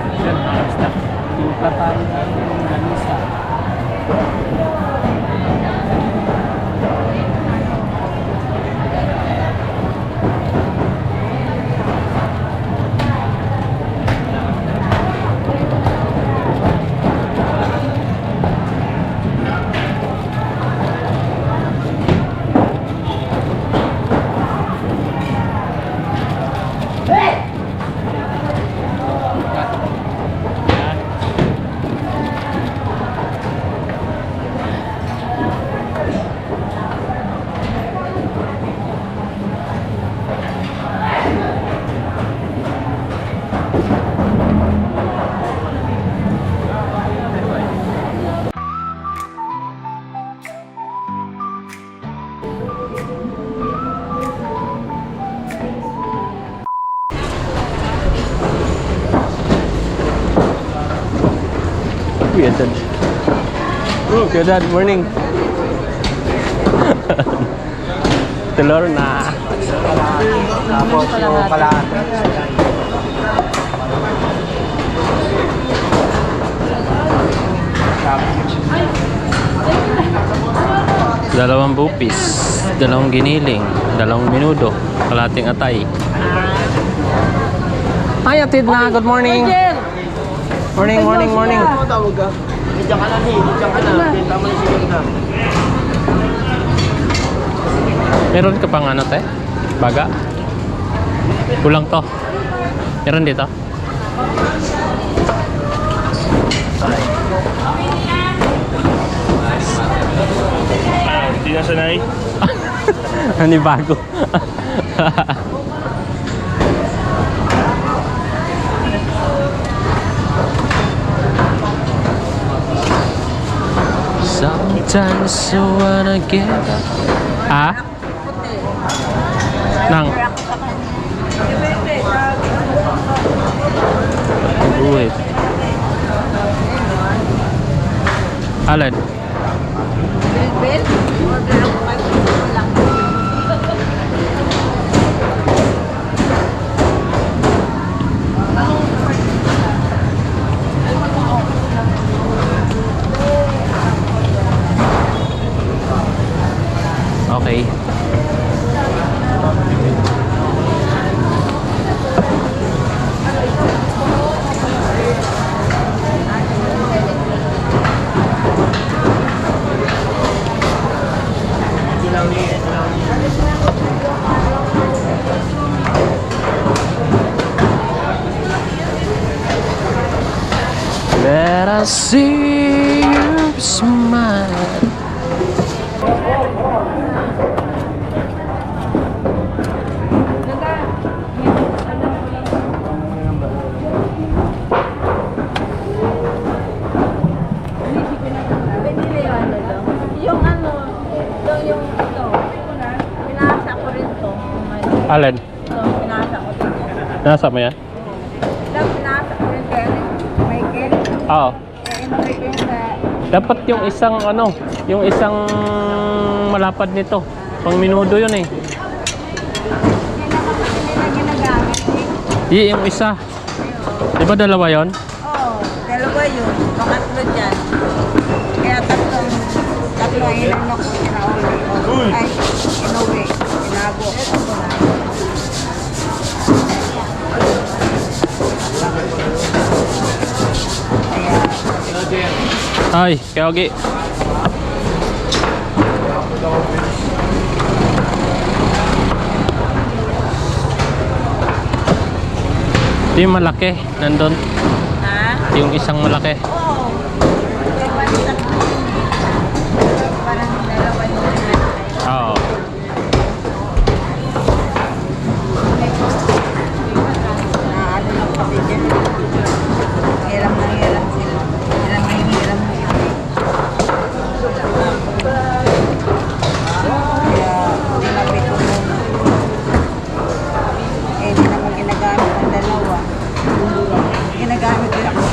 Basta, tuka tayo ng ganisa. Kuya Dad. Kuya Dad, morning. Telur na. Tapos yung kalahati. Dalawang bupis, dalawang giniling, dalawang minudo, kalating atay. Hi Atid na, good morning. Morning, morning, morning. Tawag ka. Diyan ka na ni, diyan ka na. Tama na siguro na. Meron ka pang ano te? Baga? Kulang to. Meron dito? Hindi na sanay. Ano bago? Sometimes I wanna get up. Ah? Nang? Buwit. Alin? Bel? Order ako kay Puso lang. Okay. Let us see you smile. Yung ano, yung ito, pinasa ko rin to. Alin? Ito, pinasa ko din yan. Nasa mo yan? Ito, pinasa ko rin kaya Michael. Oo. Kaya inuwi ko yun sa... Dapat yung isang ano, yung isang malapad nito. Pang minudo yun eh. Hindi na kasi nila ginagamit eh. Di, yung isa. Di ba dalawa yon? Oo, dalawa yun. Pangatlo dyan. Kaya tatlo ang inanok ko sinauli. Ay, inuwi. Tinago. Ay, kaya okay. Di yung malaki, nandun. Ha? Yung isang malaki. Oo. Kaya parang tatlo yun. Parang dalawa yun. Oo. Ano lang kasi dyan. Hiram na hiram sila. Hiram na hiram na hiram. Kaya tinapit ko muna. Eh, hindi naman ginagamit ang dalawa. Ginagamit ko ako.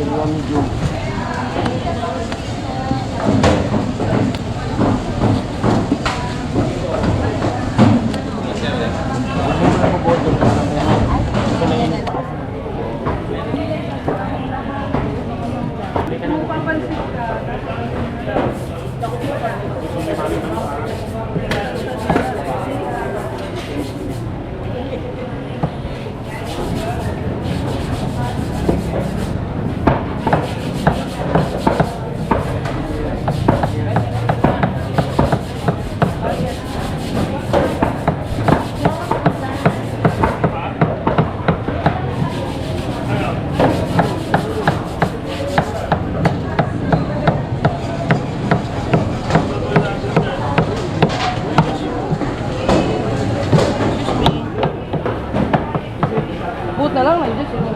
Dalawa medium. Boot na lang, nandiyan sila.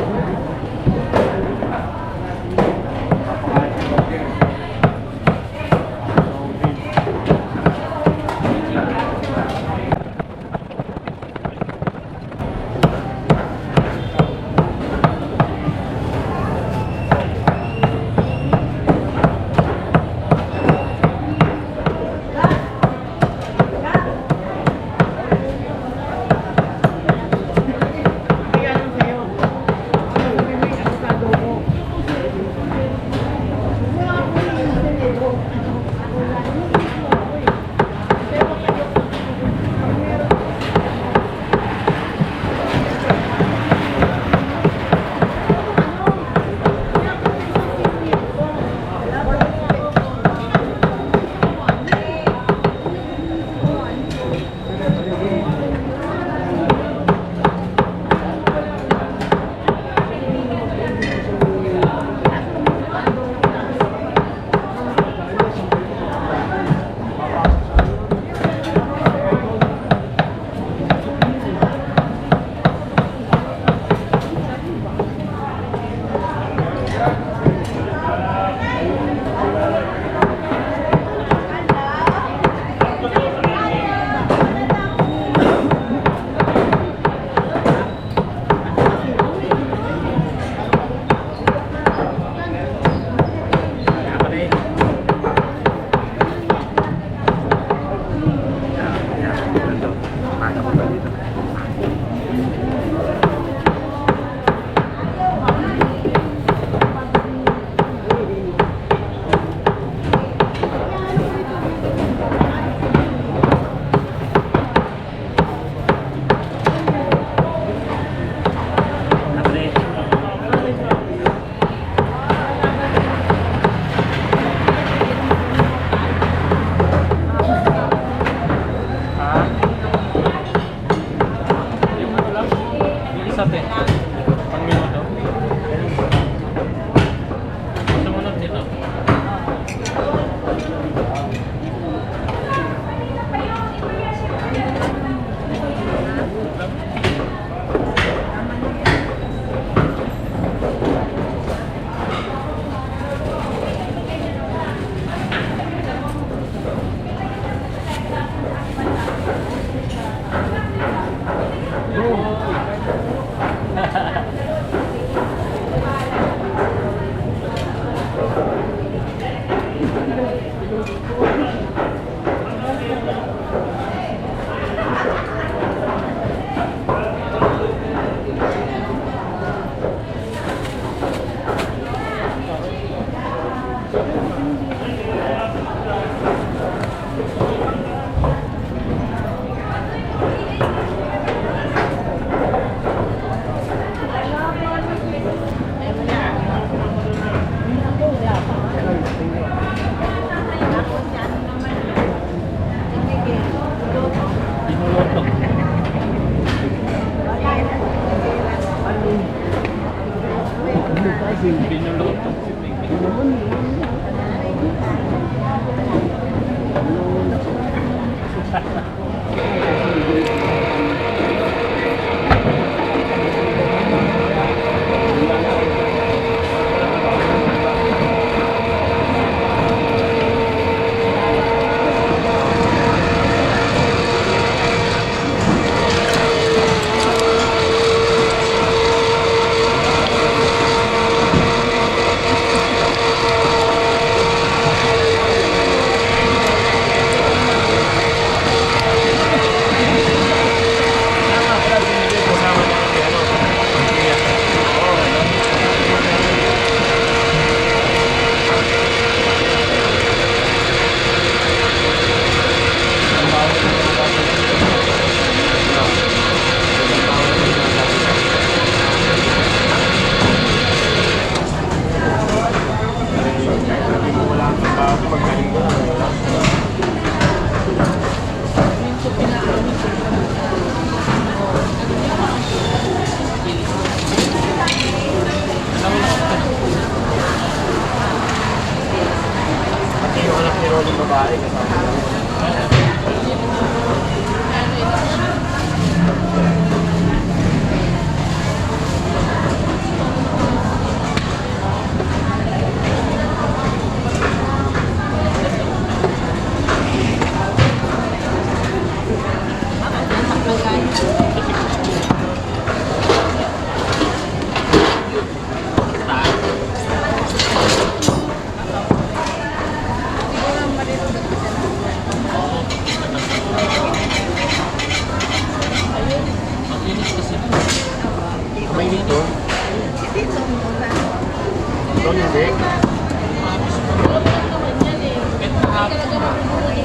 Doon hindi.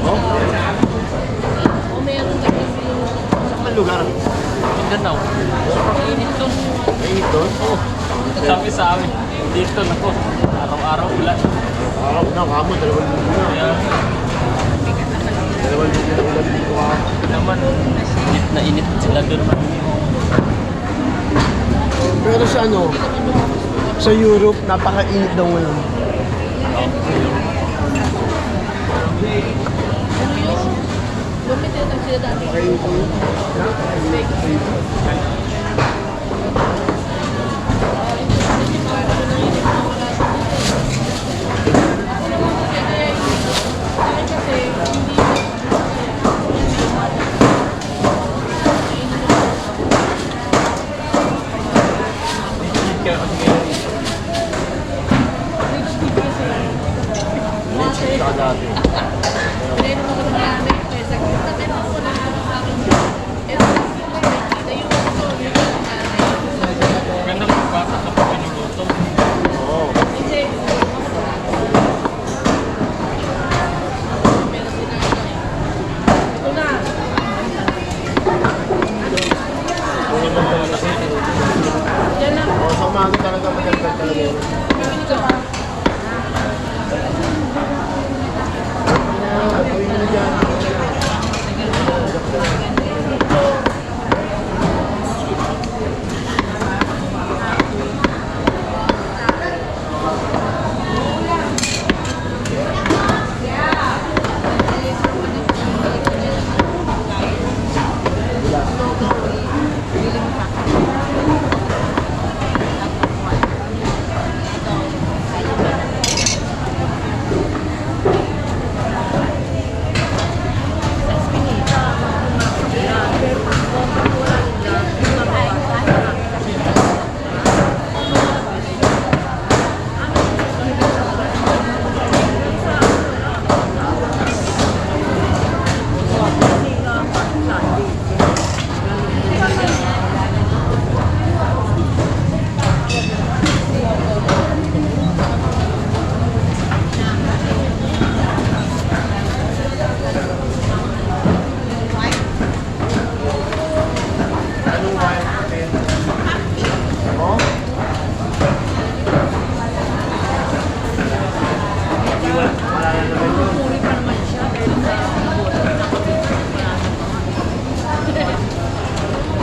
Oh? Saan man lugar? Mindanao. Init doon. Mainit doon? Oo. Sabi sa amin. Dito na po. Araw-araw ulan. Araw na, kamo, 2 linggo na. Kaya 2 linggo na ulan dito ako. naman, init na init sila doon. Pero sa ano, sa Europe, napakainit daw ngayon. Saka dati. Ganda ng bata kapag pinuluto. Oo. Oo, sa umaga talaga maganda talaga yun. Gawin mo na dyan.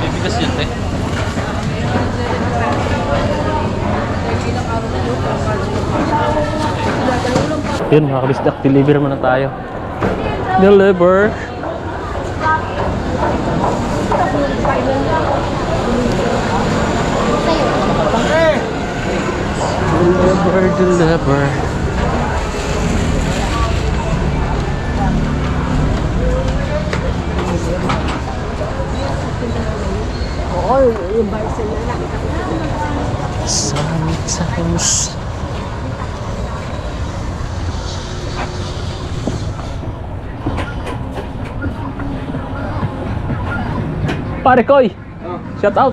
May bigas yun, eh. Yun, mga kabisdak, deliver muna tayo. Deliver. Deliver. Oo, yung Barcelona. Samit sa Rus. Pare Koy, shout out.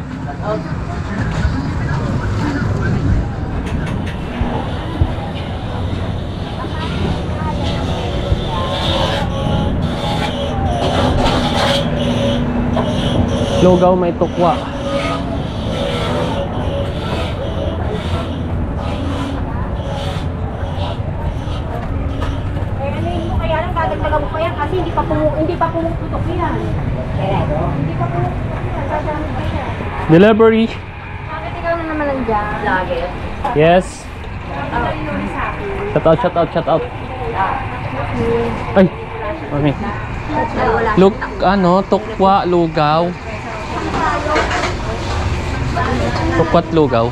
Lugaw may tukwa. Ano mo kaya lang dadagdagan mo kaya kasi hindi pa pumuputok yan. Hindi pa pumuputok yan. Sasama pa yan. Delivery. Bakit ikaw na naman nandiyan? Lagi. Yes. Shout out, shout out, shout out. Ay, mami. Ay, wala. Look, ano, tukwa, lugaw. Tukwat lugaw.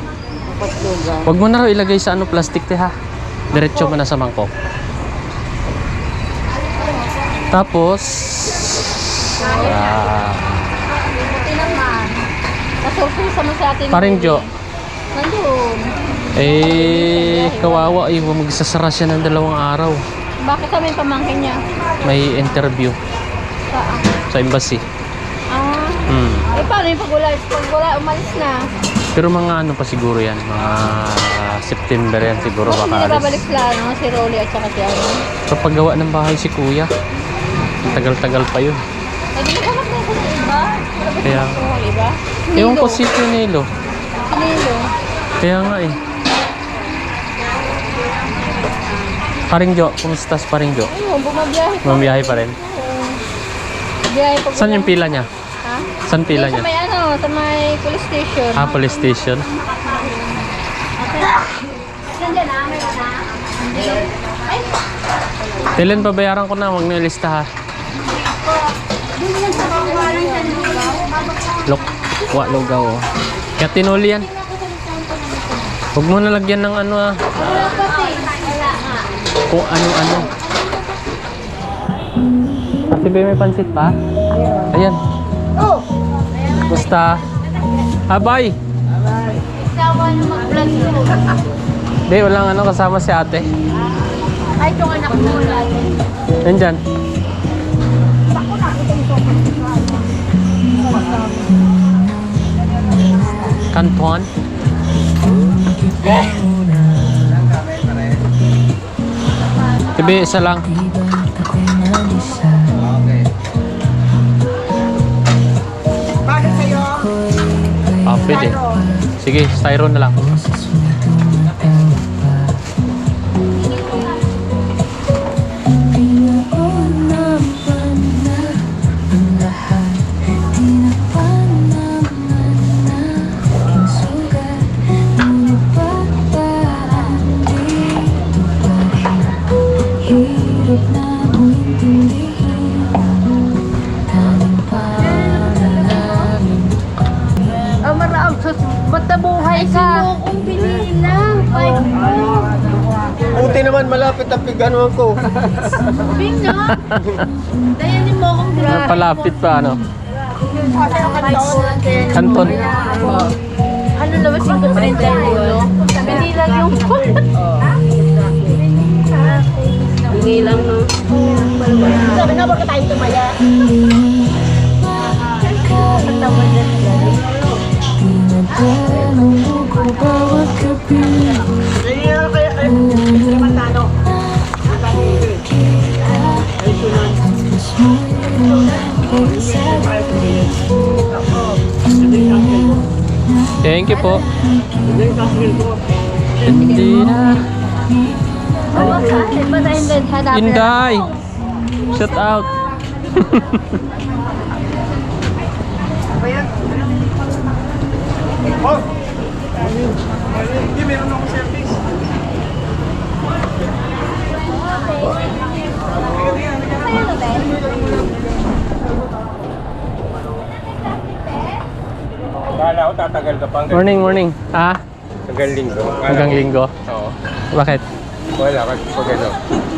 Huwag mo na raw ilagay sa ano plastic te ha. Diretso mo na sa mangkok. Tapos Buti naman. Nasurpresa mo sa atin. paring Jo. Nandun. Eh, kawawa eh, magsasara siya ng 2 araw. Bakit kami pamangkin niya? May interview Saan? sa embassy. Eh paano yung pag wala umalis na? Pero mga ano pa siguro yan, mga September yan siguro Bakit hindi baka na babalik alis. plano si Rolly at saka si ano? Kapag gawa ng bahay si kuya, tagal-tagal pa yun. Eh, di ba naman sa iba? Wala ba Kaya, sa iba? ewan ko si Nilo. Sinilo. Kaya nga eh. Paring Jo, kumusta si Paring Jo? Ayun, bumabiyahe pa. Mamiyahe pa rin. Biyahe pa. Saan yung pila niya? Ha? Saan pila Doon niya? sa may ano, sa may police station. Ah, police station. Nandiyan na, meron na. Ay, Kailan babayaran ko na, wag na lista ha. doon lang sa kawalan siya. Lok, lugaw oh. Kaya tinuli yan. Huwag mo nalagyan ng ano ah. Wala kasi. Wala nga. Kung ano-ano. Ate Bea, may pansit pa? Ayan. Oh! Basta. Abay! Isawa na mag-vlog mo. Hindi, walang ano kasama si ate. Ay, itong anak mo lagi. Nandyan. Kantuan. Tibi, isa lang. Bakit sa'yo? Ah, pwede. Sige, styro na lang. Oh, maraw, sus, ba't nabuhay ka? Ay, kung pinili lang. Ay, Buti naman malapit ang piganuhan ko. Bing, no? Dayanin mo akong grabe. Napalapit pa, ano? Kanton. Ano labas yung kaprinter ulo? Hindi lang yung Hindi lang, no? Sabi na, baka tayo tumaya. Ang tama na sila. Thank you po. Hindi na. Inday! Shout out! Oh! Hindi, meron akong service. Kala ko tatagal ka pa Morning, morning. Ah, hanggang linggo. hanggang linggo. Oo. Bakit? Wala kasi pag ano.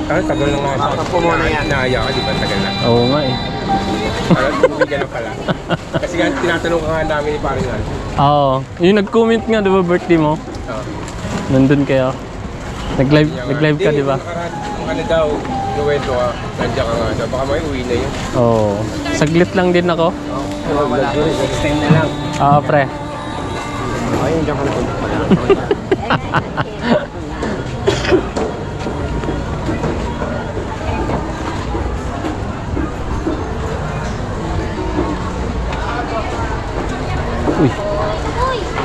Tagal na nga sa Takpo muna yan. Naaya ka, di ba? Tagal na. Oo nga eh. Parang uwi ka na pala. Kasi nga tinatanong ka nga namin ni Paring Al. Oo. Yung nag-comment nga, di ba, birthday mo? Oo. Nandun kayo. Nag-live ka, di ba? Ano daw, nuwento ka, nandiyan ka nga. Baka may uwi na yun. Oo. Saglit lang din ako. Wala. Next time na lang. Oo, pre. Ayun, diyan ka na pala. Uy.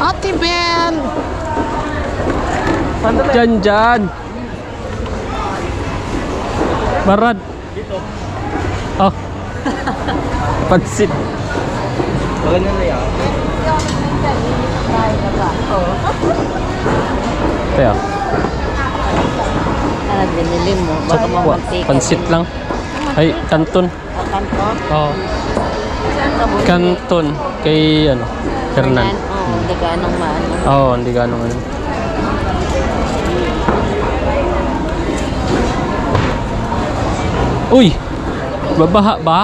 Ate Ben! Dyan, dyan. Barad. Oh. Pansit. Maganda na yan. Kaya, Ano binili mo? Baka sakwa. mamantika. Pansit lang. Ay, kanton. Kanto? Oo. Saan ka bumili? Kanton. Kay, ano, Hernan. Oo, hindi ka anong maano. Oo, hindi ganong ano. Uy! Babaha ba?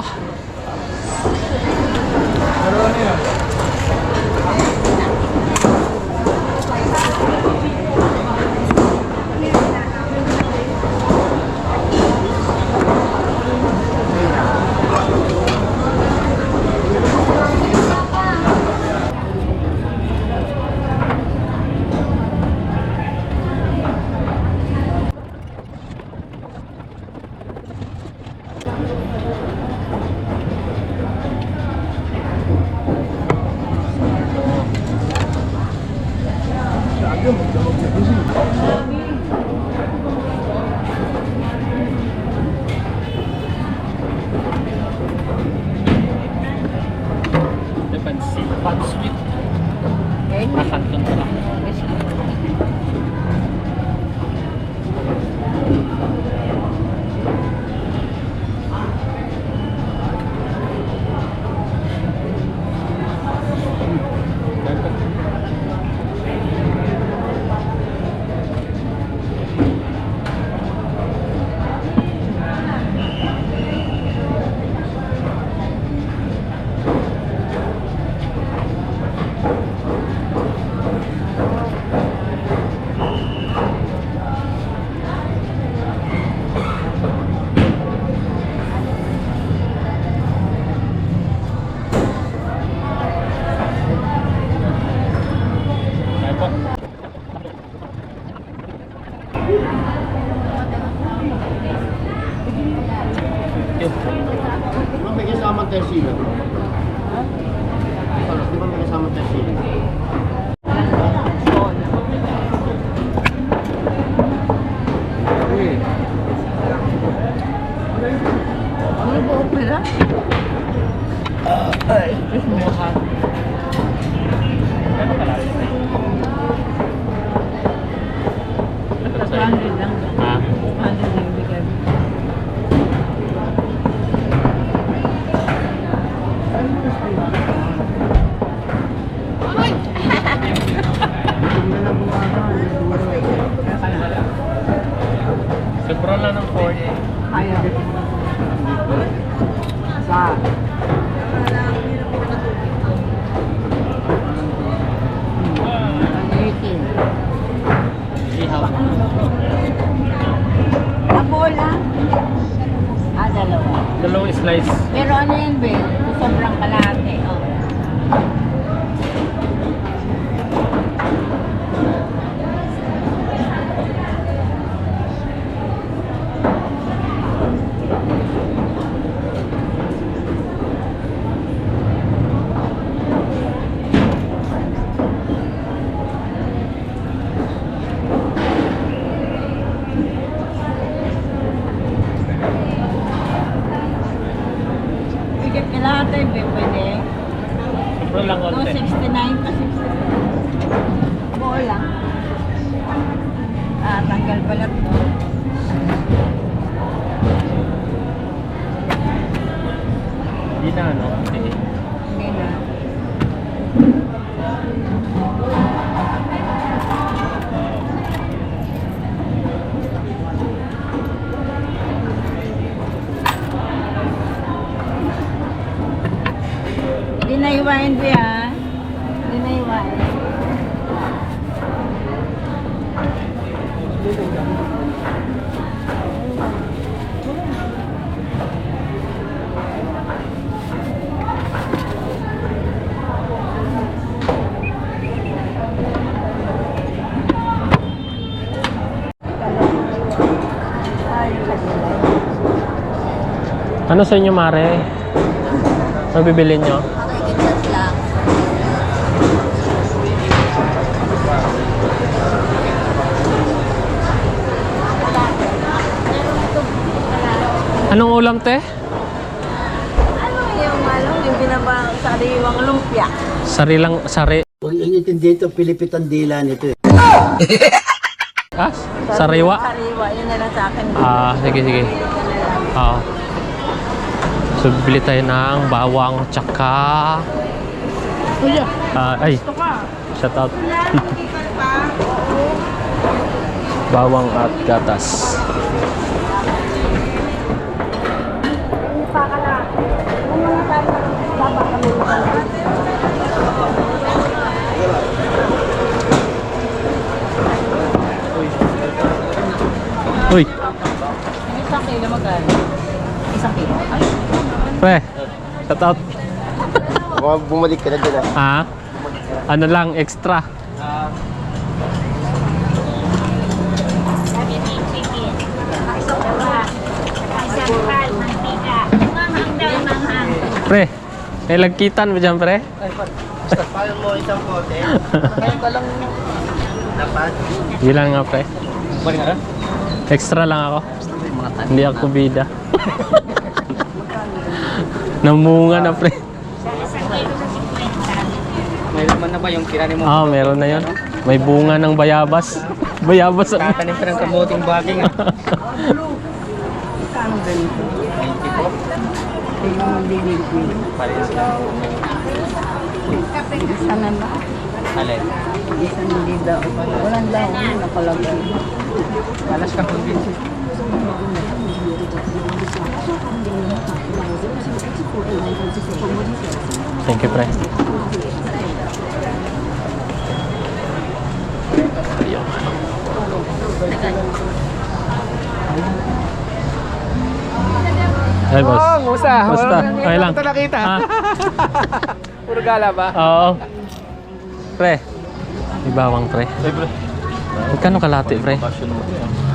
May kasama tayo sila. Di ba may kasama tayo sila? Ano ba opera? Ha? Sobra lang ng 40. Ayaw. Sa. Ihaw. Bola. Dalawa. Dalawang slice. Pero ano yan, be? Sobrang kalahati. Oh. Bigit kalahati, be? Pwede? Sobra lang konti. 269 pa 60. Bola. Tanggal balat mo. Hindi na ano. Sige. Hindi na. Hindi na iwain ba yan? Hindi na iwain. Ano sa inyo, Mare? Ano bibili nyo? Makikitas lang. Anong ulam, te? Ano yung binaba sa sariwang lumpia? Sari. Huwag inintindi ito, Pilipitan dila nito eh. Ah? Sariwa? Sariwa, yun na lang sa akin. Sige. So, bibili tayo ng bawang tsaka... Kuya, ay, ito ka. shout out. Bawang at gatas. Uy, Isang kilo magkano? Isang kilo. Ay, pre, shout out. Bumalik ka na dyan Ah, ano lang, extra. Pre, may lagkitan mo dyan, pre? Paano mo isang pote? Ngayon ka lang dapat. Bilang nga, pre. Extra lang ako. Hindi ako bida. Namunga na, pre. May laman na ba yung kinanin mo? Meron na yun. May bunga ng bayabas. Bayabas. Tatanim ka ng kamuting baging. kano ganito? 90 po. Yung dilipin. Parehas lang. Sana ba? Alin? Isang lida o ba? Walang daw. Nakalagay. Alas kang convinced. Thank you, pre. Ay, boss. Musta? Musta? Okay lang. Ito nakita. Ah, Puro gala ba? oo. Pre. May bawang, pre. Magkano kalahati, pre?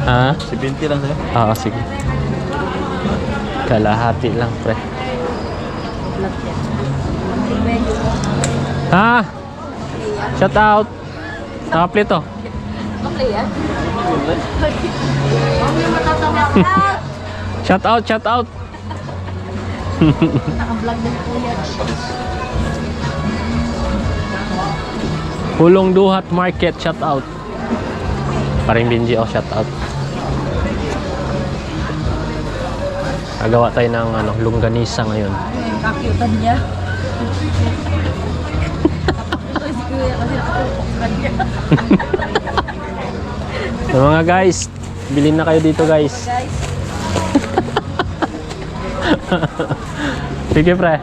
Ha? Si 20 lang sa'yo. Oo, sige. Kalahati lang, pre. Ha? Shout out. Naka-play to. Shout out, shout out. Pulong Duhat Market, shout out. Paring Benji, oh, shout out. Nagawa tayo ng longganisa ngayon. Kakyutan niya. Si Kuya kasi nakapukpan niya. So, mga guys, bilhin na kayo dito, guys. Sige, pre.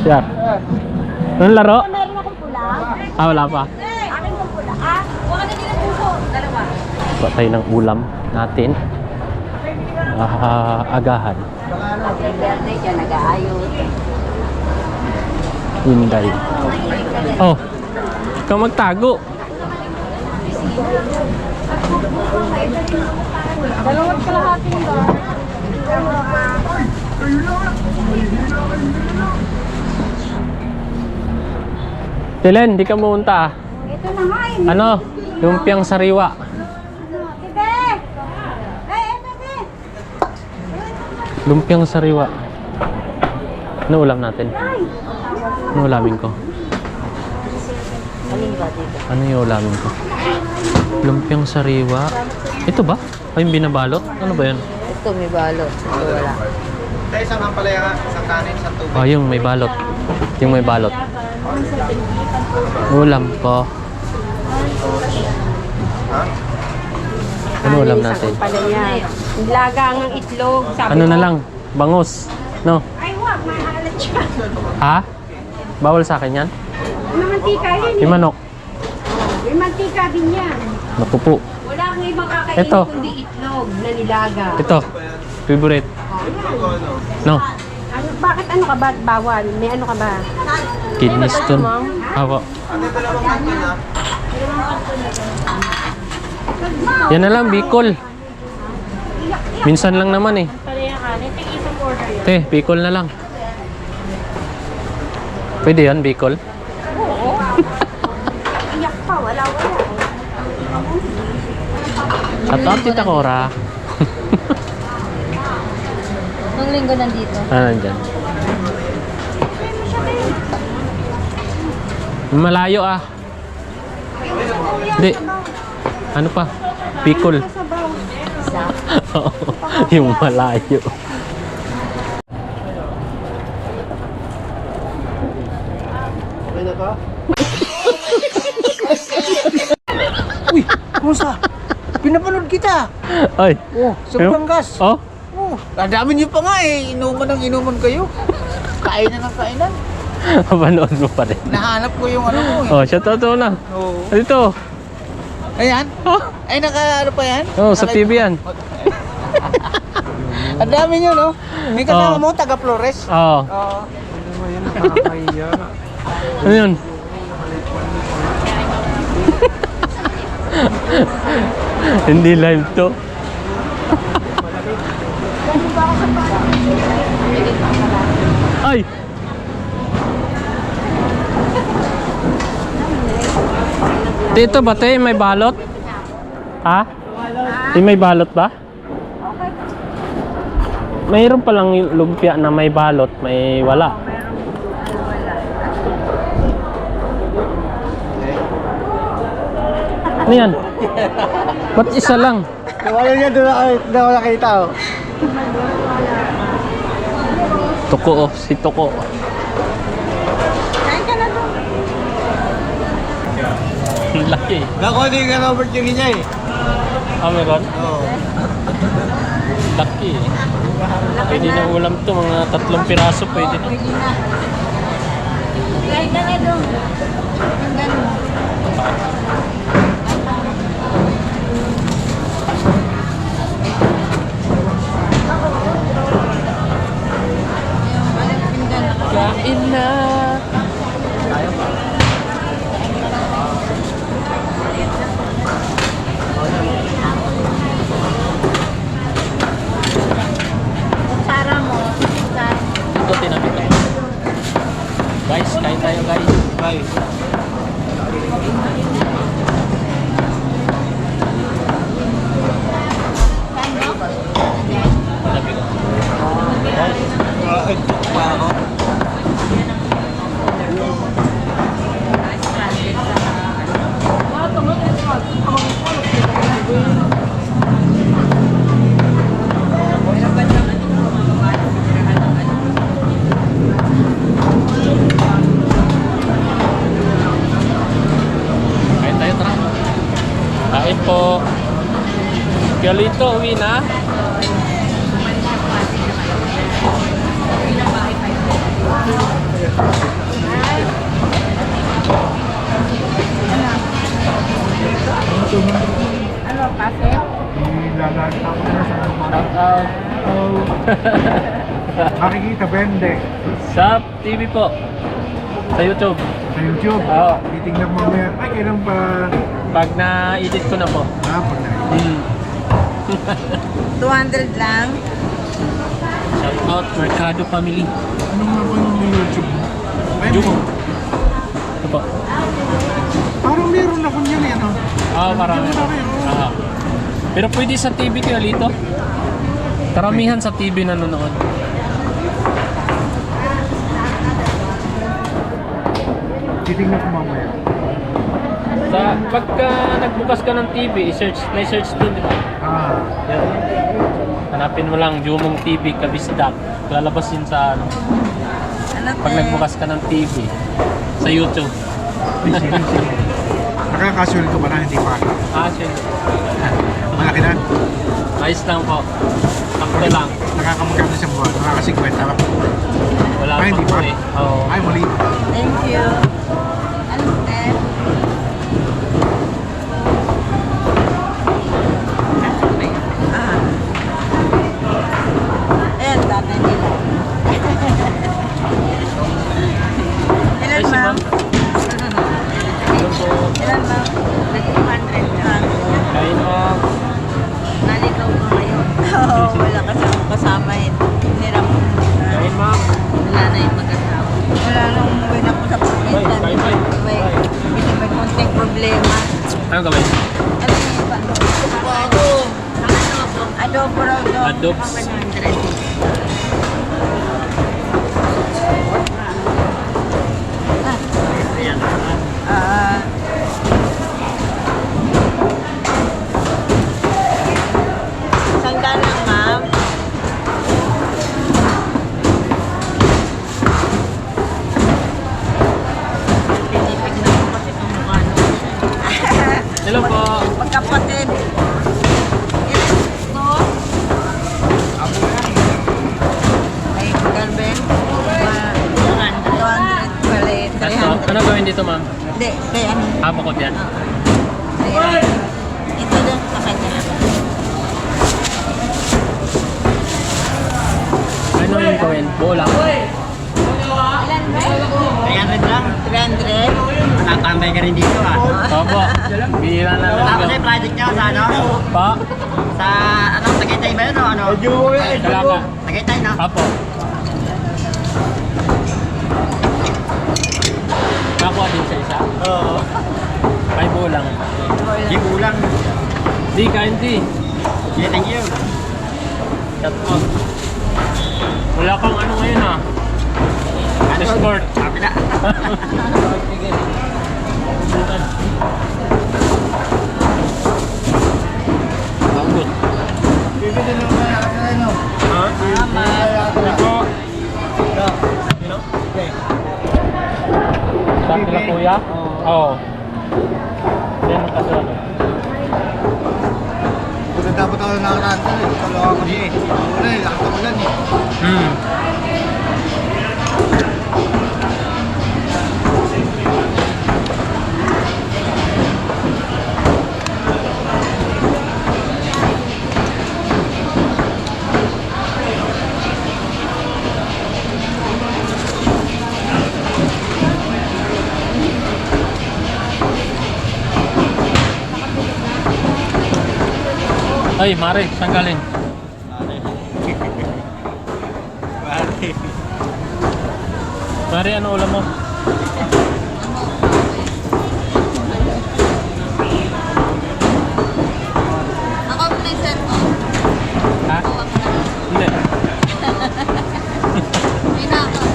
Yeah. Anong laro? Meron akong pula. Ah, wala pa. Akin kong pula. Ah, huwag ka na nila puso. Dalawa. Gawa tayo ng ulam natin. Agahan. Pag birthday siya, nag-aayos. Inday. Oh, ikaw magtago. Dalawang kalahating bar. Tilen, di ka muunta ah. Ito na nga eh. Ano? Lumpiang sariwa. Tibe! Tibe! Lumpiang sariwa. Ano ulam natin? Ano ulamin ko? Ano yung ulamin ko? Lumpiang sariwa. Ito ba? Ay, yung binabalot? Ano ba yun? Ito may balot. Ito wala. Tayo isang ampalaya, isang kanin, isang tubig. Oh, yung may balot. Yung may balot. Ulam ko. Ano ulam natin? Lagang ang itlog. Sabi Ano ko, na lang? Bangus. No? Ay, wag. Maalat siya. Ha? Bawal sa akin yan? May mantika yun eh. Yung manok. May mantika din yan. Naku po. Wala kang ibang kakainin Ito. kundi itlog na nilaga. Ito. Favorite. No? Ano, bakit ano ka ba? Bawal? May ano ka ba? Kidney stone. Ako. Yan na lang, Bicol. Minsan lang naman eh. Te, Bicol na lang. Pwede yan, Bicol? Iyak pa, wala. At out, Tita Cora. Nung linggo nandito. Nandyan. Malayo ah. Hindi. Ano pa? Bicol. Oo, yung malayo. Uy, kumusta? Pinapanood kita. Ay. Oh, sa Batangas. Oh? Oh, ang dami niyo pa nga eh. Inuman ng inuman kayo. Kainan ng kainan. Mapanood mo pa rin. Nahanap ko yung ano mo eh. Oh, shout out na. Oo. Dito. Ayan. Oh, Ay, ano pa yan? oh sa TV yan. Ang dami nyo, no? May kasama Oh. mo, taga Flores. Oo. Oo. Ano yun? Hindi live to. Ay! Dito ba te? May balot? Ha? Di may balot ba? Mayroon palang lumpia na may balot, may wala. Ano yan? Ba't isa lang? Wala niya doon ako nakita, oh. Tuko oh, si Tuko. Kain ka na doon. Laki. Nakuha din ka Robert yung niya eh. Ah, meron? Oo. Laki eh. Pwede na ulam to, mga 3 piraso pwede na. Pwede na. Kain ka na doon. Ang ganun. Kain na. Ay po. Galito, uwi na. Ano, kasi? Makikita, bende. Sa TV po. Sa YouTube. Sa YouTube. Oo. Titignan mo mamaya. Ay, kailan pa? Pag na-edit ko na po. Pag na. 200 lang. Shout out Mercado Family. Ano nga ba yung YouTube mo? Ay, YouTube. Ito po. parang meron ako niyan eh, ano? Marami. Pero pwede sa TV kaya Lito. Karamihan sa TV nanonood. Titignan ko mamaya. Sa pagka nagbukas ka ng TV, i-search, may search doon, di ba? Yan. Hanapin mo lang Jumong TV Kabisdak. Lalabas yun sa ano. Ano, Pag nagbukas ka ng TV sa YouTube. Nakakasual ko ba na? Hindi pa. Sure. Malaki na. Ayos lang po. Sakto lang. Nakakamagkano sa buwan. Nakaka-50 ba? Wala Ay, pa hindi po pa. eh. Oo. Ay, mali. Thank you. Ano, te? Ayan, tatay nila. Ilan, Ay, si ma'am? ma'am. Ano po? Ilan, ma'am? Nag-200 lang. Kain mo. Naligaw ka ngayon. Oo, wala kasi akong kasama eh. Hiniram mo muna. Kain ma'am. Wala na yung mag-asawa. Wala na umuwi na po sa probinsya. Bye, bye, bye. May konting problema. Ano gawin? Ano yung iba? Adobo raw daw. Adobs. 100. Ah. Sangga lang, ma'am. Tinipignan ko kasi itong mukha nyo. Hello po. Magkapatid. Ito. Ay, Carmen. 200 pala eh. Ano gawin dito ma'am? Hindi, kaya ano. Bukod yan. Ayan. Ito din sa kanya. Ano yung gawin? Bola. Ilan ba? 300 lang. 300? Nakatambay ka rin dito ah. Opo. Bihira na lang. Tapos yung project niya sa ano? Pa? Sa ano? Tagaytay ba yun o ano? Kalaka. Tagaytay no? Apo. Nakuha din sa isa? Oo. Ay bulang. Di kulang. Di ka hindi. Yeah, thank you. Shout out. Wala kang ano ngayon ah. Sport. Sabi na. Good. Bibili lang na ano? Ha? Ako. Sino? Sabi na kuya? Oo. Yan ang kasama. Kung dapat ako nakakanta eh. Kalawa ko siya eh. Wala eh. Lakas ako lang eh. Ay, Mare, saan galing? Mare, ano ulam mo? Ako po na yung cellphone. Ha? Hindi. May nakaw.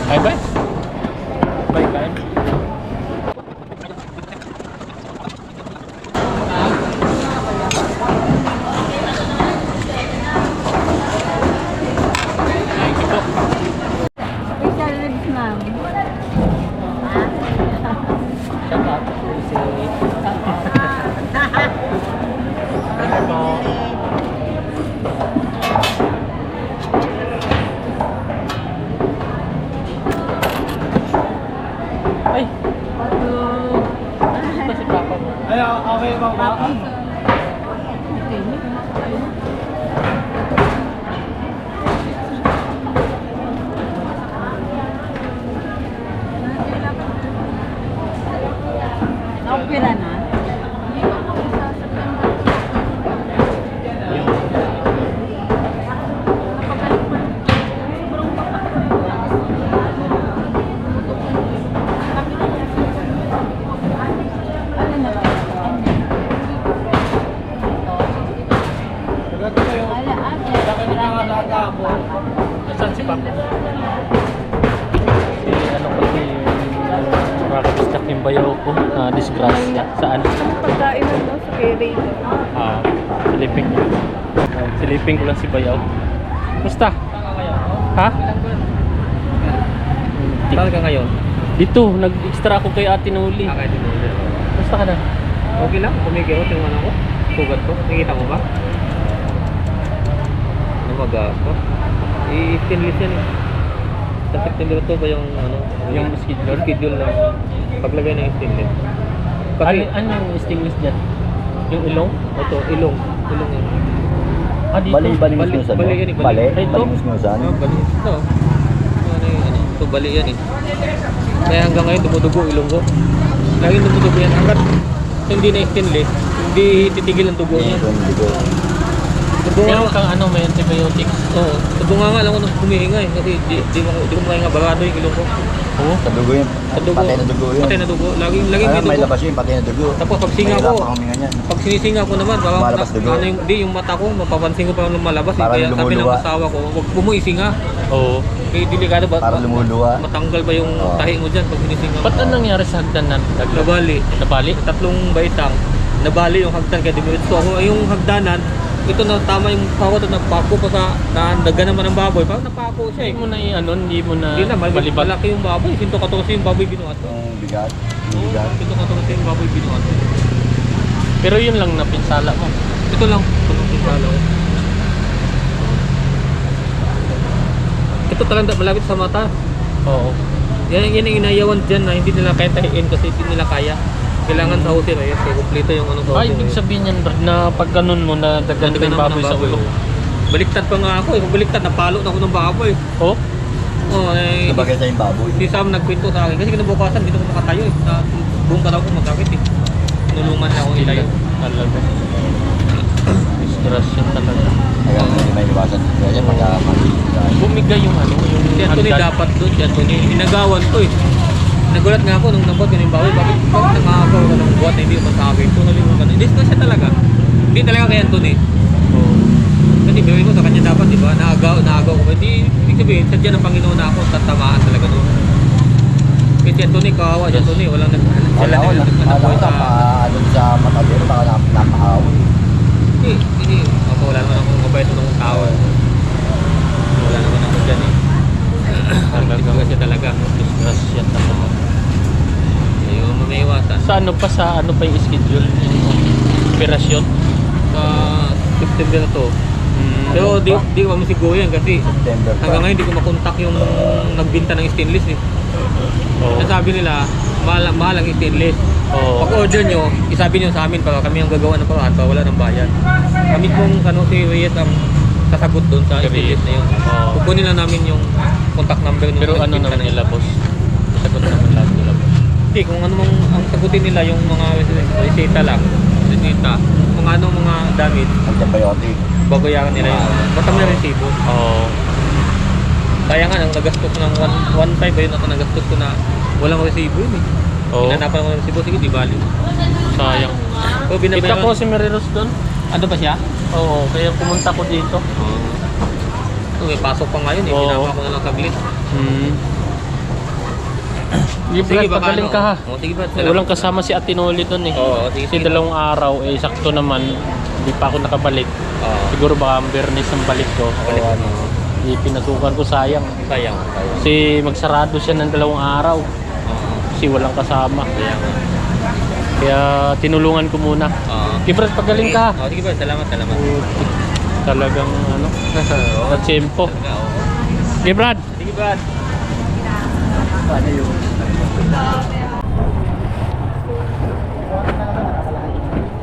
Bye bye. Bye bye. Silipin ko lang si Bayaw. Musta? Ha? Saan ka ngayon? Dito, nag-extra ako kay Ate Noli. Kaya tinuli. Musta ka na? Okay lang, kumikirot yung ano ko. Sugat ko. Nakikita mo ba? Namagas ko. I-stainless yan eh. Sa September to ba yung ano? Yung schedule? Schedule na paglagay ng stainless. Kasi, Ano yung stainless dyan? Yung ilong? ito, ilong. Ilong yan. Ah, dito? Bali Bali- musmusan bali mo? yan eh, bali. Bali? Ito? Bali musmusan? Ano, bali. Ito. Ano yung ano? Ito, bali yan eh. Kaya hanggang ngayon dumudugo ilong ko. Laging dumudugo yan. Hanggat hindi na stainless, hindi titigil ang dugo niya. Meron kang ano, may antibiotics. Oo. Nabunga nga lang ako nung humihinga eh. Kasi di ko makahinga. Barado yung ilong ko. Oo. Sa dugo yun. Sa dugo. Patay na dugo yun. Patay na dugo. Laging May may dugo. labas yun, patay na dugo. Tapos pag singa ko, Mahirap ang huminga niyan. pag sinisinga ko naman, parang Lumalabas dugo. ano yung mata ko, mapapansin ko parang lumalabas. Parang Kaya sabi ng lumuluwa. asawa ko, huwag mo isinga. Oo. Kaya delikado ba? Parang lumuluwa. Matanggal ba yung Oo. tahi mo dyan pag sinisinga mo? Ba't anong nangyari sa hagdan na naglag? Nabali. Nabali? Tatlong baitang. Nabali yung hagdan kaya dimiritso ako. Yung hagdanan, ito na tama yung pako at nagpako pa sa daga naman ng baboy. Parang napako siya eh. Hindi mo na ano, hindi mo na Hindi na, balibat. malaki yung baboy. 114 yung baboy binuhat ko. Yung bigat. Yung Oo, bigat. 114 yung baboy binuhat ko. Pero yun lang na pinsala mo. Ito lang. Ito lang pinsala ko. Ito talagang malapit sa mata. Oo. Yan ang inayawan dyan na hindi nila kaya tahiin kasi hindi nila kaya. Kailangan sa hotel ay kaya kumpleto yung ano sa Ay, hotel. ibig sabihin yan, Brad, na pag ganun mo na dagan Dagan yung naman baboy ng sa ulo. Baliktad pa nga ako eh. Kung baliktad, napalo na ako ng baboy. Oh? Oo, eh. Ito bagay sa yung baboy. Si Sam nagkwento sa akin kasi kinabukasan dito ko makatayo eh. Buong kataw ko masakit eh. Nulungan na ako ilayo. Talaga. Disgrasyon talaga. Kaya hindi may iwasan. Kaya pagka mag-iwasan. Bumigay yung ano, yung Si Anthony hagdan. dapat doon. Si Anthony, hinagawan ko eh. Nagulat nga ako nung nabot ko ng baboy. Bakit nakakaw ko ng buhat na hindi ko masabi? Ito nalimutan. Hindi ko siya talaga. Hindi talaga kay Anthony. Oo. Kasi bigay ko sa kanya dapat, di ba? Naagaw ko. Hindi, ibig sabihin, sadya ng Panginoon na ako tatamaan talaga doon. Kasi si Anthony, kawawa si Anthony. Walang Wala ko na. Wala ko na. Ano sa matagero. Baka napakaawin. Hindi. Ako, wala naman akong mabait ng tao. Wala naman ako dyan eh. Talaga kasi talaga. Disgrasyon talaga. Yung mamiiwasan. Sa ano pa yung schedule? Yung operasyon? Sa September na to. Pero di ko masiguro yan kasi September pa. hanggang ngayon di ko makontak yung nagbinta ng stainless eh. Oo. Sabi nila, mahal ang stainless. Oo. Pag order nyo, isabi nyo sa amin para kami ang gagawa ng paraan para wala ng bayan. Kami pong si Reyes ang sasagot doon sa stainless na yun. Oo. Kukunin lang namin yung contact number ng Pero ano nagbinta naman na yun. nila, boss? Sagot naman lahat nila, boss. Hindi, kung ano mang ang sagutin nila yung mga reseta lang. Reseta. Kung ano mga damit, Antibiotic. babayaran nila yun. Basta may resibo. Oo. Kaya nga, nang nagastos ko ng 1.5 ayun ako nagastos ko na walang resibo yun eh. Oo. Hinanapan ako ng resibo, sige, di bali. Sayang. So, Kita binabayaran. ko si Mariros doon. Ano ba siya? Oo, kaya pumunta ko dito. So, may pasok pa ngayon eh. Oo. Pinama ko na lang saglit. Sige, Brad, baka pagaling ano. ka ha. Oo, sige, Brad. Walang kasama si Ate Noli doon eh. Oo, sige, Kasi sige. 2 araw, eh sakto naman. Hindi pa ako nakabalik. Oo. Siguro baka ang Bernes ang balik ko. Balik O ko. ano, pinasukan ko sayang. Sayang. Kasi magsarado siya ng 2 araw. Oo. Kasi walang kasama. Sayang. Kaya tinulungan ko muna. Oo. Okay, Brad, pagaling ka. Oo, sige, Brad. Salamat. Talagang ano, Oo. sa tiyempo. Talaga, oo. Okay, Brad. Sige, Brad. Ano yun?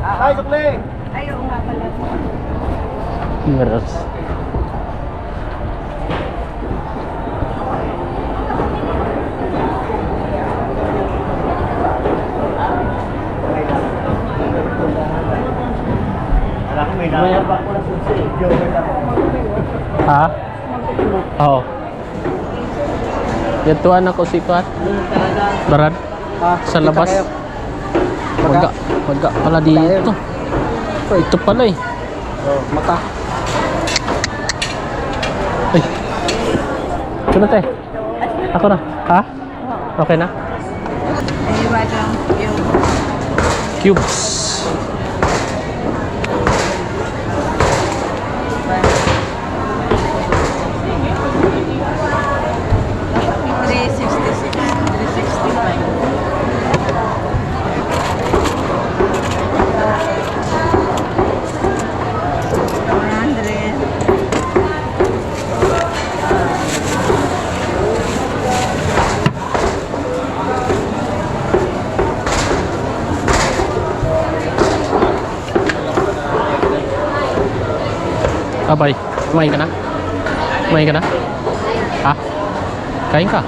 Ay, sukli! Ayaw nga pala. Meron. Ha? Oo. Yatuan ako si Pat. Barad? Sa labas? Maga pala dito. Ito pala eh. Maka. Ay. Sino te? Ako na. Ha? Okay na? Iniwagan yung Cubes. bay? Kumain ka na? Kumain ka na? Ha? Kain ka?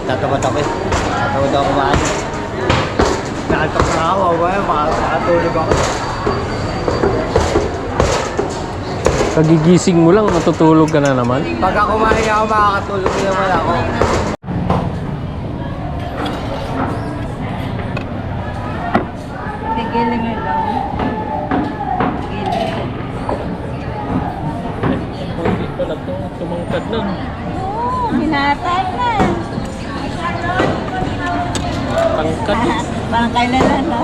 Tatamad ako eh. Tatamad ako kumain. Nakatak na ako, makatulog ako. Kagigising mo lang, natutulog ka na naman. Pagka kumain ako, makakatulog naman ako. Tigilan mo daw. Tigilan. Hindi pala ito, tumangkad na. Binatay na. Tangkad eh. Parang kailan na.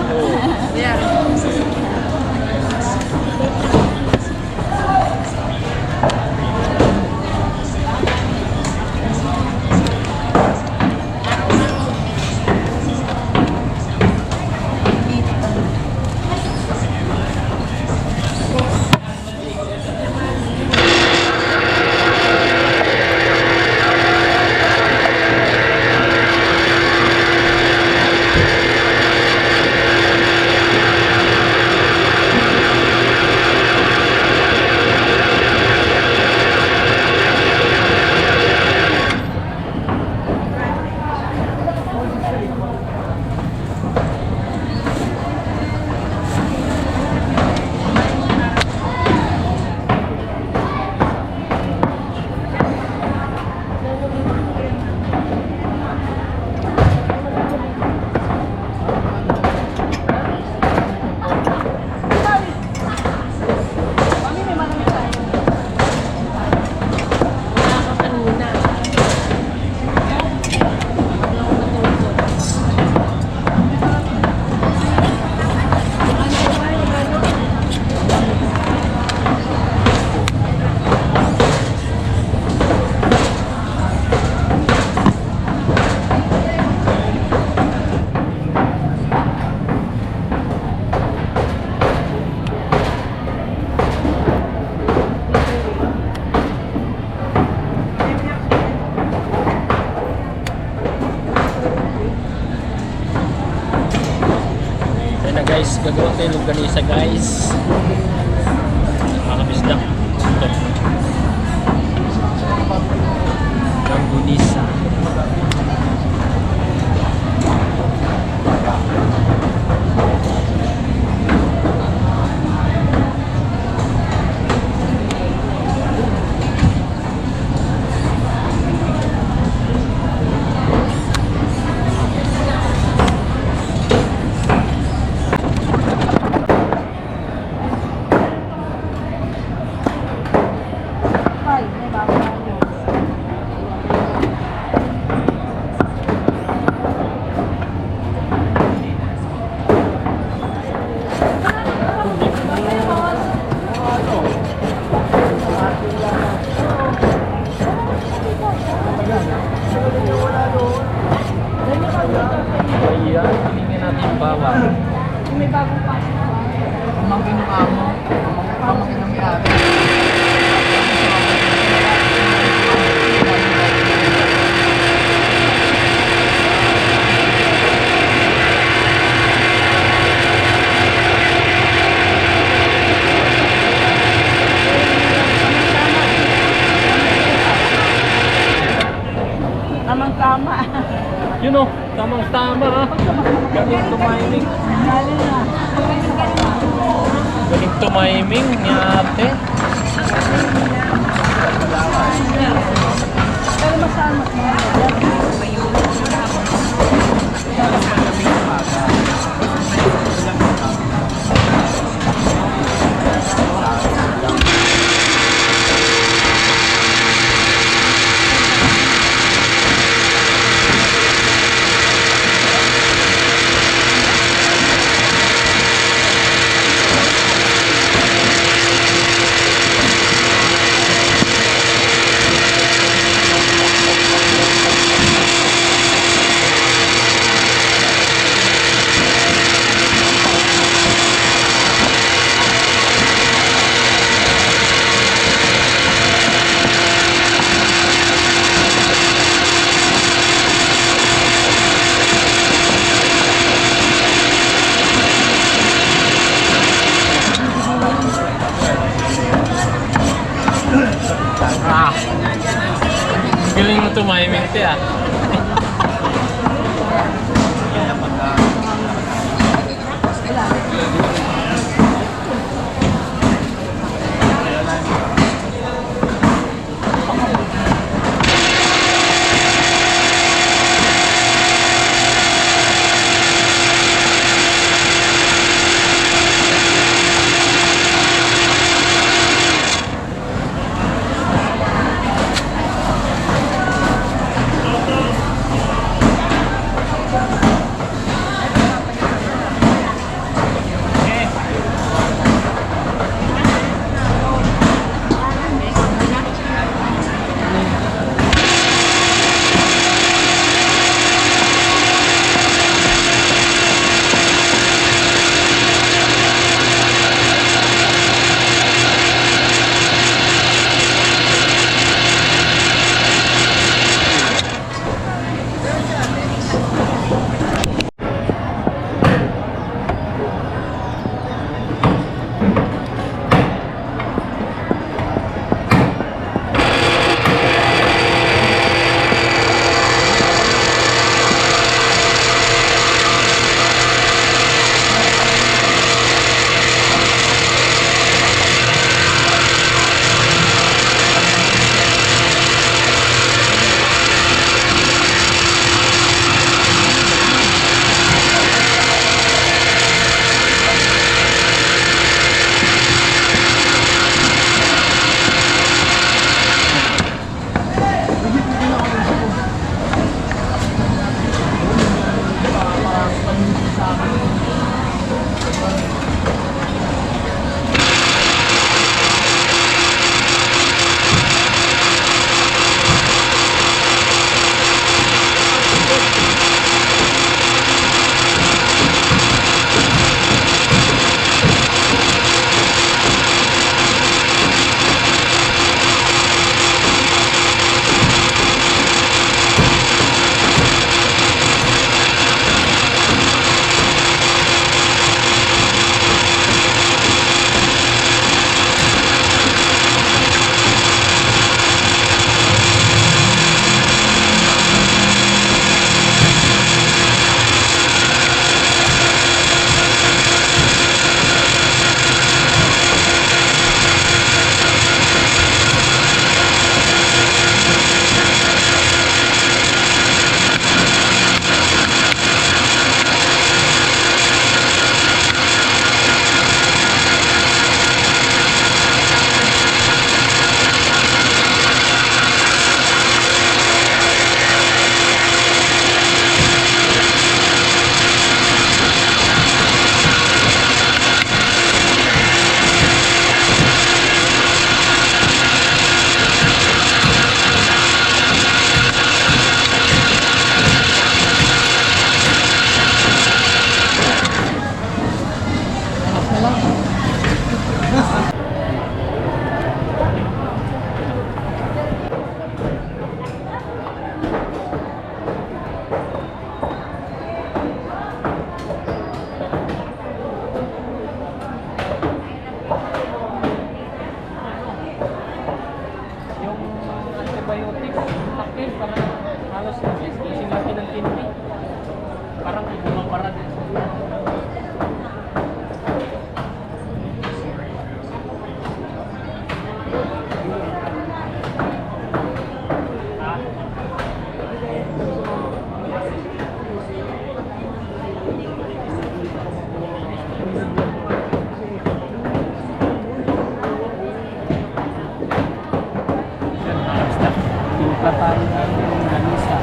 Ayun na guys, gagawa tayo ng ganisa guys. Makakabisdak. Ito. Ganisa. Ayan, hilingin natin yung bawang. Pamangkin ng amo. Pamangkin ng may-ari. Tamang-tama. Yun o, tamang-tama ha. Galing tumiming. Galing tumiming ni ate. Galing mo tumiming, te ah. Timpla tayo ng ganisa.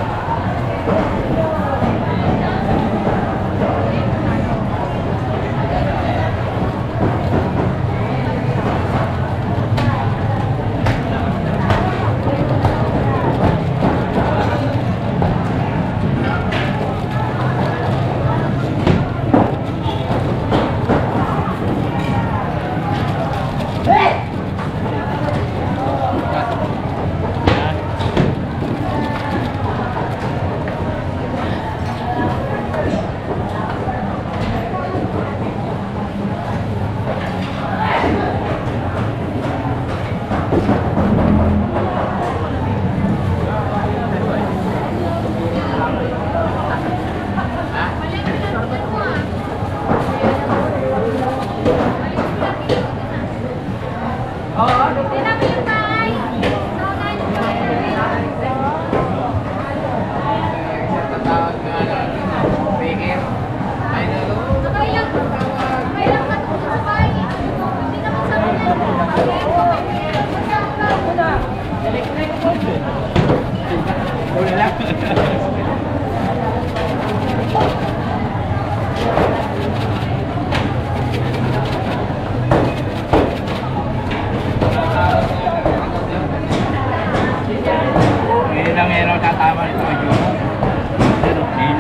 tama ito medyo.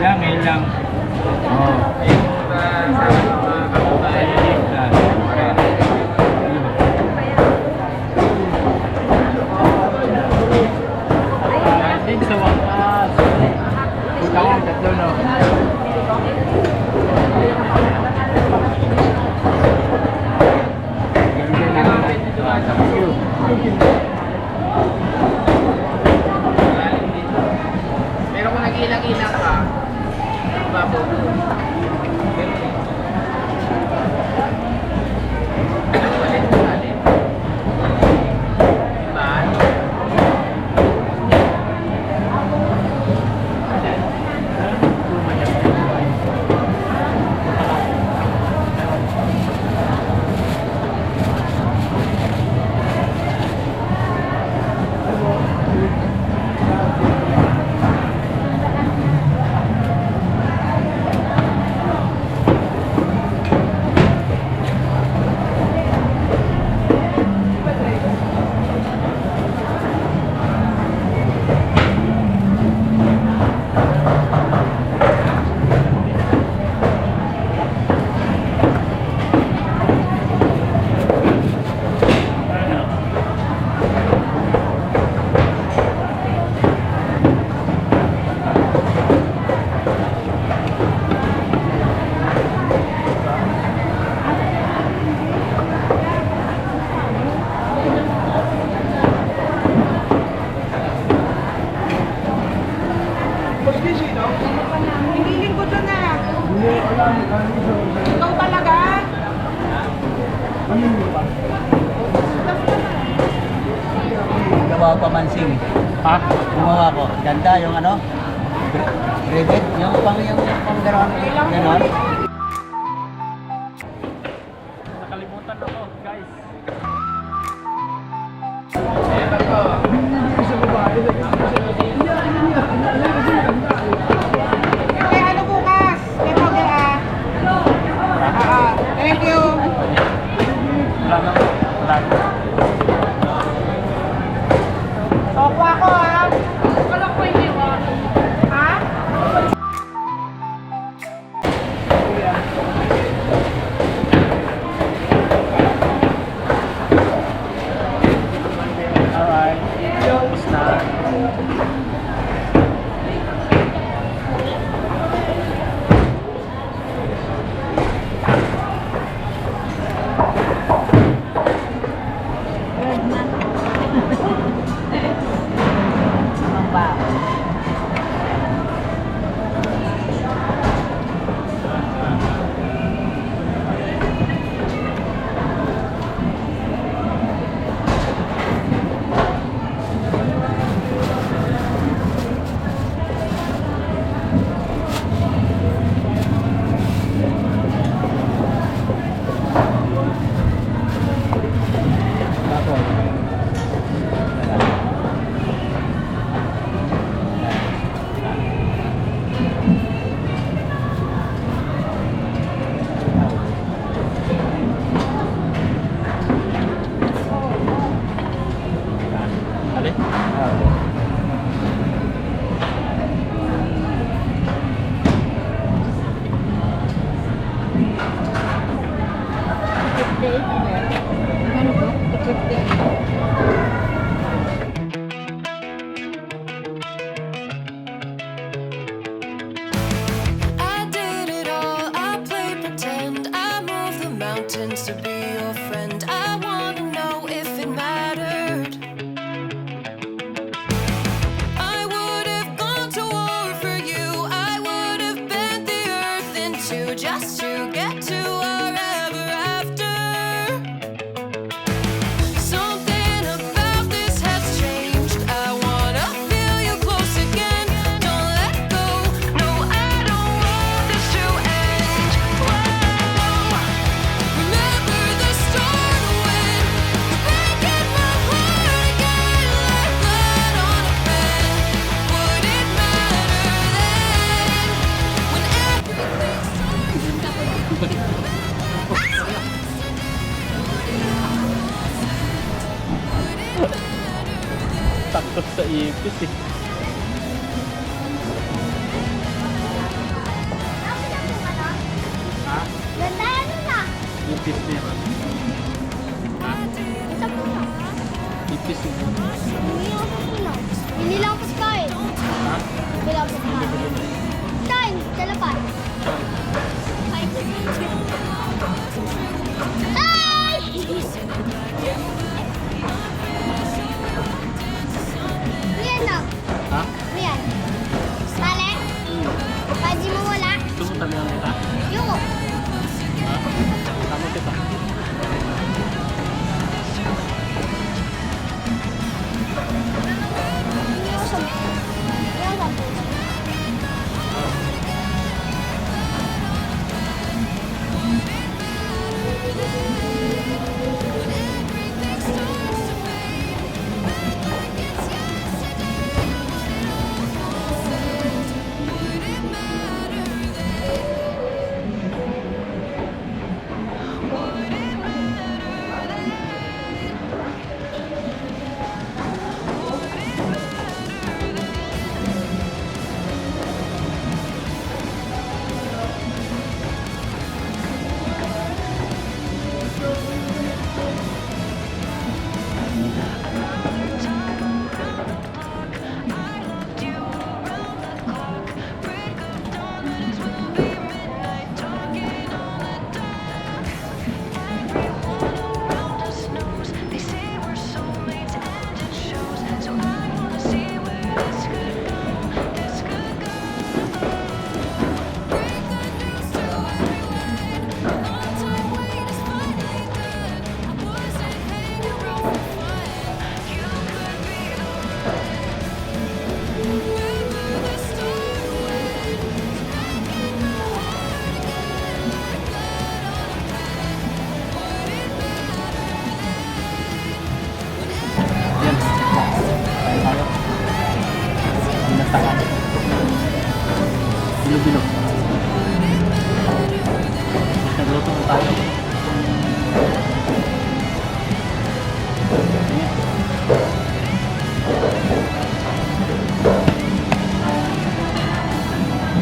Ngayon lang. Oo. Din sa wakas. Ikaw, tatlo no. Pero kung nag-ilang-ilang ka, babo. Hingilin ko dyan na. Ikaw talaga? Gawa pa mansing. Ha? Gumawa ko. Ganda yung ano? Rivet. Yung panggaroon. Ganon. Nakalimutan ako, guys. Eh, ano bukas? May powder ah. Thank you. Wala na. Wala na. Soko ako ah. Wala ko hindi ko. Ha? Alright. Tapos na. I did it all, I played pretend. I moved the mountains to be your friend. I wanna know if it mattered. I would have gone to war for you. I would have bent the earth in two just to get to our ever after. Something about this has changed. I wanna feel you close again. Don't let go. No, I don't want this to end. Whoa. Remember the start when you're breaking my heart again. Like blood on a pen. Would it matter then? When everything Takot sa ipis eh. office mo? Hindi lang ako sa kain. Ha? Hindi lang ako sa kain. Kain, dalapan. Ay! Ay! Riyan na. Ha? Riyan. Bale? Pwede mo wala? Sumutan lang kita. Yuko. Ha? Tama kita. Hindi ako sa... Hindi ako sa... Yan. Tayo. Pinataan. Bilo-bilo. Nagluto na tayo.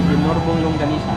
Binorbong longganisa.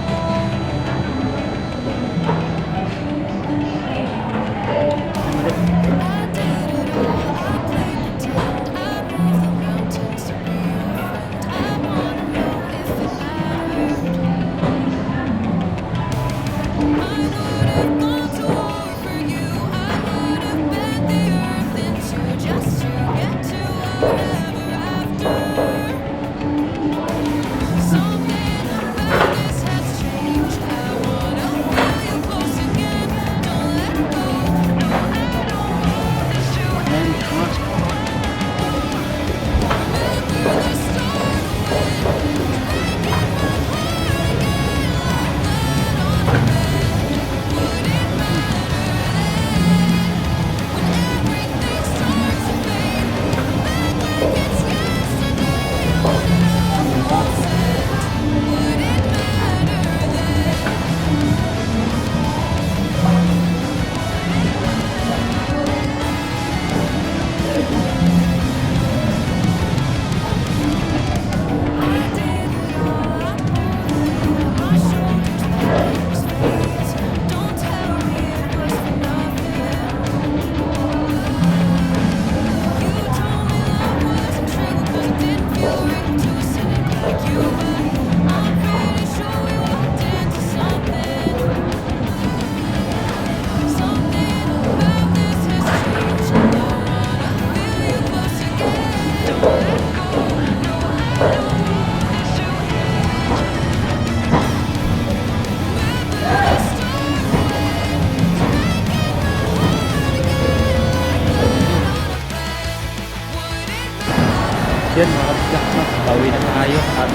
Yan mga kabisdak, bawi na tayo at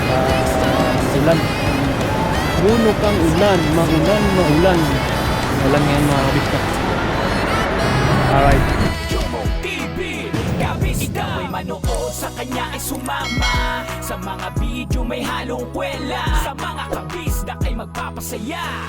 ulan. Bunok ang ulan, maulan. Ulan ngayon mga kabisdak. Alright. Jomo TV, kabisda may manood, sa kanya ay sumama. Sa mga video may halong kwela, sa mga kabisda ay magpapasaya.